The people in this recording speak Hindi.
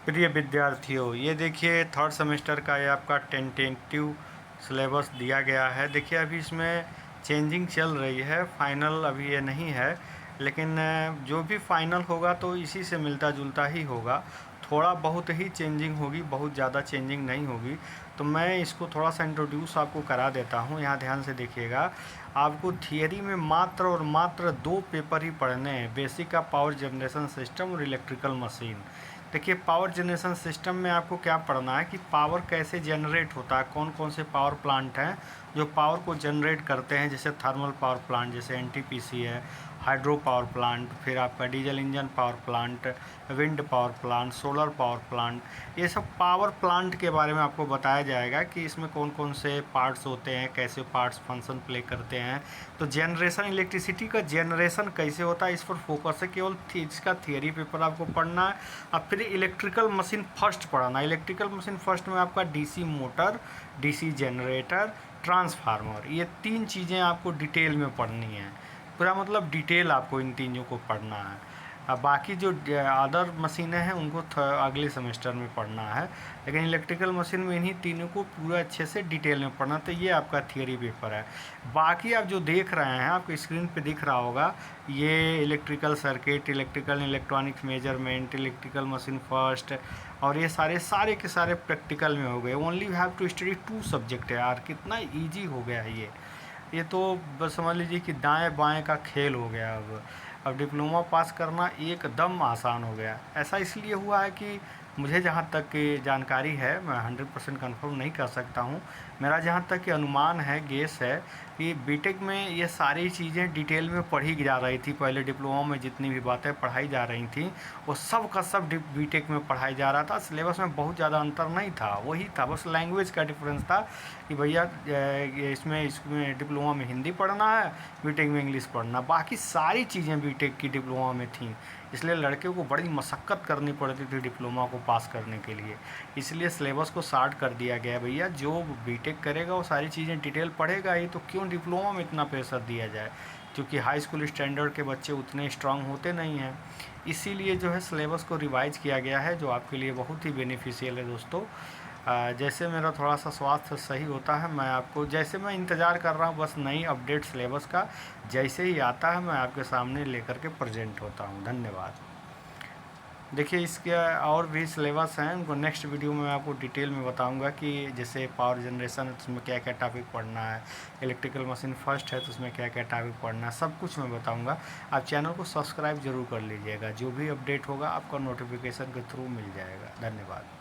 प्रिय विद्यार्थियों, ये देखिए थर्ड सेमेस्टर का ये आपका टेंटेटिव सिलेबस दिया गया है। देखिए अभी इसमें चेंजिंग चल रही है, फाइनल अभी ये नहीं है, लेकिन जो भी फाइनल होगा तो इसी से मिलता जुलता ही होगा। थोड़ा बहुत ही चेंजिंग होगी, बहुत ज़्यादा चेंजिंग नहीं होगी। तो मैं इसको थोड़ा सा इंट्रोड्यूस आपको करा देता हूँ। यहाँ ध्यान से देखिएगा, आपको थियरी में मात्र और मात्र 2 पेपर ही पढ़ने हैं, बेसिक का पावर जनरेशन सिस्टम और इलेक्ट्रिकल मशीन। देखिए पावर जनरेशन सिस्टम में आपको क्या पढ़ना है कि पावर कैसे जनरेट होता है, कौन कौन से पावर प्लांट हैं जो पावर को जनरेट करते हैं, जैसे थर्मल पावर प्लांट, जैसे एनटीपीसी है, हाइड्रो पावर प्लांट, फिर आपका diesel engine power plant, wind power plant, solar power plant. ये सब पावर प्लांट के बारे में आपको बताया जाएगा कि इसमें कौन कौन से पार्ट्स होते हैं, कैसे पार्ट्स फंक्शन प्ले करते हैं। तो जनरेशन, इलेक्ट्रिसिटी का जनरेशन कैसे होता है, इस पर फोकस है। केवल इसका थियरी पेपर आपको पढ़ना है। अब फिर इलेक्ट्रिकल मशीन फर्स्ट पढ़ना। इलेक्ट्रिकल मशीन फर्स्ट में आपका DC motor, DC generator, transformer, ये 3 चीज़ें आपको डिटेल में पढ़नी है। पूरा मतलब डिटेल आपको इन तीनों को पढ़ना है। अब बाकी जो अदर मशीनें हैं उनको अगले सेमेस्टर में पढ़ना है, लेकिन इलेक्ट्रिकल मशीन में इन्हीं तीनों को पूरा अच्छे से डिटेल में पढ़ना। तो ये आपका थियरी पेपर है। बाकी आप जो देख रहे हैं, आपको स्क्रीन पे दिख रहा होगा, ये electrical circuit, electrical electronics measurement, electrical machine first, और ये सारे के सारे प्रैक्टिकल में हो गए। Only you have to study 2 subject है यार, कितना ईजी हो गया है ये तो बस समझ लीजिए कि दाएं बाएं का खेल हो गया। अब डिप्लोमा पास करना एकदम आसान हो गया। ऐसा इसलिए हुआ है कि मुझे जहाँ तक की जानकारी है, मैं 100% कन्फर्म नहीं कर सकता हूँ, मेरा जहाँ तक कि अनुमान है, गेस है कि बीटेक में ये सारी चीज़ें डिटेल में पढ़ी जा रही थी। पहले डिप्लोमा में जितनी भी बातें पढ़ाई जा रही थी वो सब का सब बीटेक में पढ़ाई जा रहा था। सिलेबस में बहुत ज़्यादा अंतर नहीं था, वही था, बस लैंग्वेज का डिफरेंस था कि भैया इसमें डिप्लोमा में हिंदी पढ़ना है, बीटेक में इंग्लिश पढ़ना। बाकी सारी चीज़ें बीटेक की डिप्लोमा में थी, इसलिए लड़के को बड़ी मशक्क़त करनी पड़ती थी डिप्लोमा को पास करने के लिए। इसलिए सिलेबस को शार्ट कर दिया गया, भैया जो बीटेक करेगा वो सारी चीज़ें डिटेल पढ़ेगा ही, तो क्यों डिप्लोमा में इतना प्रेशर दिया जाए, क्योंकि हाई स्कूल स्टैंडर्ड के बच्चे उतने स्ट्रांग होते नहीं हैं। इसीलिए जो है सिलेबस को रिवाइज किया गया है, जो आपके लिए बहुत ही बेनिफिशियल है दोस्तों। जैसे मेरा थोड़ा सा स्वास्थ्य सही होता है, मैं आपको, जैसे मैं इंतज़ार कर रहा हूँ बस नई अपडेट सिलेबस का, जैसे ही आता है मैं आपके सामने लेकर के प्रेजेंट होता हूँ। धन्यवाद। देखिए इसके और भी सिलेबस हैं, उनको नेक्स्ट वीडियो में मैं आपको डिटेल में बताऊंगा कि जैसे पावर जनरेशन है तो उसमें क्या क्या टॉपिक पढ़ना है, इलेक्ट्रिकल मशीन फर्स्ट है तो उसमें क्या क्या टॉपिक पढ़ना है, सब कुछ मैं बताऊंगा। आप चैनल को सब्सक्राइब जरूर कर लीजिएगा, जो भी अपडेट होगा आपका नोटिफिकेशन के थ्रू मिल जाएगा। धन्यवाद।